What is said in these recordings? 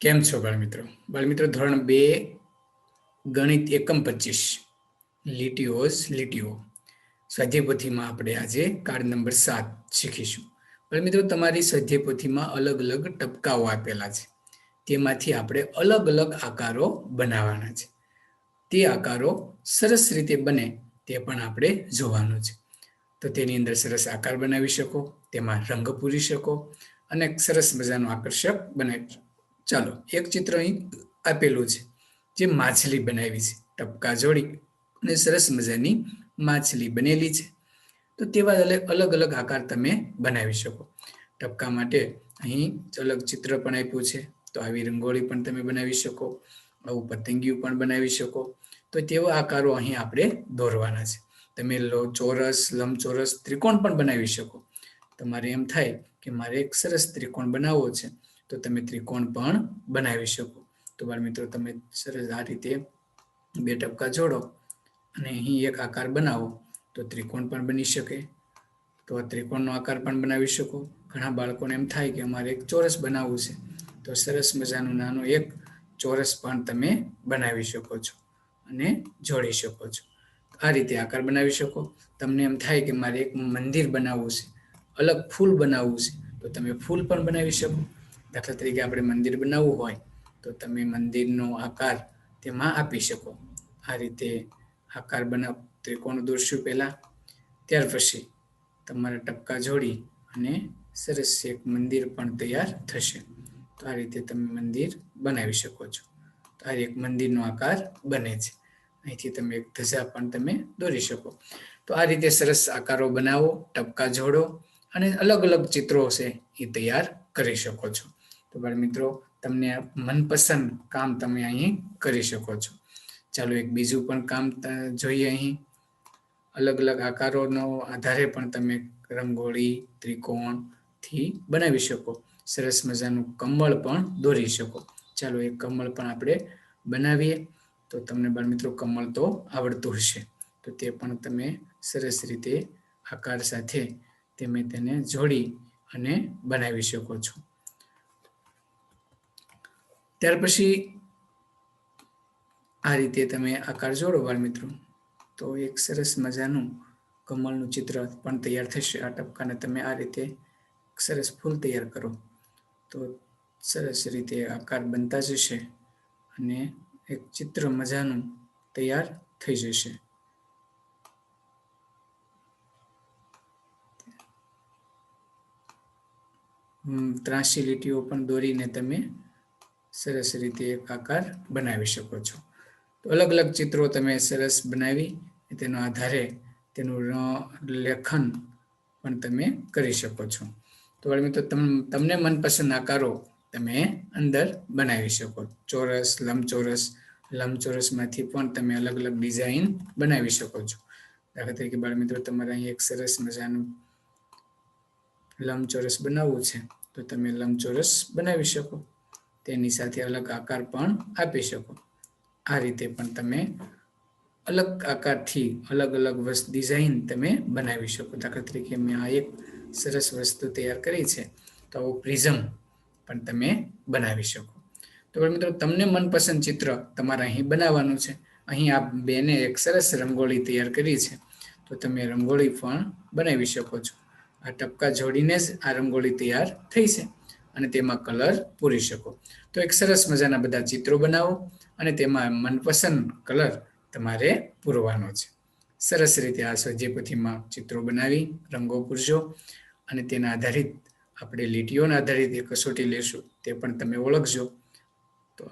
કેમ છો બાળમિત્રો? બાળમિત્રો ધોરણ 2 ગણિત એકમ 25 લીટીઓ સ્વાધ્યાયપોથીમાં આપણે આજે કાર્ડ નંબર 7 શીખીશું. બાળમિત્રો તમારી સ્વાધ્યાયપોથીમાં અલગ અલગ ટપકાઓ આપેલા છે. તેમાંથી આપણે અલગ અલગ આકારો બનાવવાના છે. તે આકારો સરસ રીતે બને તે પણ આપણે જોવાનું છે. તો તેની અંદર સરસ આકાર બનાવી શકો, તેમાં રંગ પૂરી શકો અને સરસ મજાનું આકર્ષક બનાવી. ચાલો એક ચિત્ર અહીં આપેલું છે જે માછલી બનાવી છે. ટપકા જોડી અને સરસ મજાની માછલી બનેલી છે. તો તેવા અલગ અલગ આકાર તમે બનાવી શકો. ટપકા માટે અહીં અલગ ચિત્ર પણ આપ્યું છે. તો આવી રંગોળી પણ તમે બનાવી શકો, આવું પતંગિયું પણ બનાવી શકો. તો તેવા આકારો અહીં આપણે દોરવાના છે. તમે ચોરસ, લંબચોરસ, ત્રિકોણ પણ બનાવી શકો. તમારે એમ થાય કે મારે એક સરસ ત્રિકોણ બનાવવો છે, તો તમે ત્રિકોણ પણ બનાવી શકો. તો બાળમિત્રો તમે સરસ આ રીતે બે ટપકા જોડો અને અહીં એક આકાર બનાવો તો ત્રિકોણ પણ બની શકે. તો આ ત્રિકોણનો આકાર પણ બનાવી શકો. ઘણા બાળકોને એમ થાય કે અમારે એક ચોરસ બનાવવું છે, તો સરસ મજાનું નાનું એક ચોરસ પણ તમે બનાવી શકો છો અને જોડી શકો છો. આ રીતે આકાર બનાવી શકો. તમને એમ થાય કે મારે એક મંદિર બનાવવું છે, અલગ ફૂલ બનાવવું છે, તો તમે ફૂલ પણ બનાવી શકો. દાખલા તરીકે આપણે મંદિર બનાવવું હોય તો તમે મંદિરનો આકાર તેમાં આપી શકો. આ રીતે આકાર ત્રિકોણ દોરશું પહેલા, ત્યાર પછી તમારા ટપકા જોડી અને સરસ એક મંદિર પણ તૈયાર થશે. તો આ રીતે તમે મંદિર બનાવી શકો છો. તો આ એક મંદિરનો આકાર બને છે. અહીંથી તમે એક ધજા પણ તમે દોરી શકો. તો આ રીતે સરસ આકારો બનાવો, ટપકા જોડો અને અલગ અલગ ચિત્રો છે એ તૈયાર કરી શકો છો. તો બાળમિત્રો તમને મનપસંદ કામ તમે અહીં કરી શકો છો. ચાલો એક બીજું પણ કામ જોઈએ. અહીં અલગ અલગ આકારોનો આધારે પણ તમે રંગોળી ત્રિકોણથી બનાવી શકો. સરસ મજાનું કમળ પણ દોરી શકો. ચાલો એક કમળ પણ આપણે બનાવીએ. તો તમને બાળમિત્રો કમળ તો આવડતું હશે, તો તે પણ તમે સરસ રીતે આકાર સાથે તમે તેને જોડી અને બનાવી શકો છો. ત્યાર પછી આ રીતે તમે આકાર જોડો બાળમિત્રો, તો એક સરસ મજાનું કમળનું ચિત્ર પણ તૈયાર થશે. આ ટપકાને તમે આ રીતે સરસ ફૂલ તૈયાર કરો તો સરસ રીતે આકાર બનતા જશે અને એક ચિત્ર મજાનું તૈયાર થઈ જશે. ત્રાસી લીટીઓ પણ દોરીને તમે સરસ રીતે એક આકાર બનાવી શકો છો. તો અલગ અલગ ચિત્રો તમે સરસ બનાવી તેના આધારે તેનું લેખન પણ તમે કરી શકો છો. તો બાળમિત્રો તમને મનપસંદ આકારો તમે અંદર બનાવી શકો. ચોરસ, લંબચોરસમાંથી પણ તમે અલગ અલગ ડિઝાઇન બનાવી શકો છો. દાખલા તરીકે બાળમિત્રો તમારે અહીં એક સરસ મજાનું લંબચોરસ બનાવવું છે, તો તમે લંબચોરસ બનાવી શકો. તેની સાથે અલગ આકાર પણ આપી શકો. આ રીતે પણ તમે અલગ આકારથી અલગ અલગ ડિઝાઇન તમે બનાવી શકો. દાખલા તરીકે મેં આ એક સરસ વસ્તુ તૈયાર કરી છે, તો આવું પ્રિઝમ પણ તમે બનાવી શકો. તો મિત્રો તમને મનપસંદ ચિત્ર તમારે અહીં બનાવવાનું છે. અહીં આ બેને એક સરસ રંગોળી તૈયાર કરી છે, તો તમે રંગોળી પણ બનાવી શકો છો. આ ટપકા જોડીને જ આ રંગોળી તૈયાર થઈ છે અને તેમાં કલર પૂરી શકો. તો એક સરસ મજાના બધા ચિત્રો બનાવો અને તેમાં મનપસંદ કલર તમારે પૂરવાનો છે. સરસ રીતે આ સ્વાધ્યાયપોથીમાં ચિત્રો બનાવી રંગો પૂરજો અને તેના આધારિત આપણે લીટીઓના આધારિત એક કસોટી લેશું, તે પણ તમે ઓળખજો. તો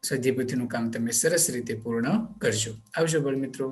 સ્વાધ્યાયપોથીનું કામ તમે સરસ રીતે પૂર્ણ કરજો. આવજો બાળમિત્રો.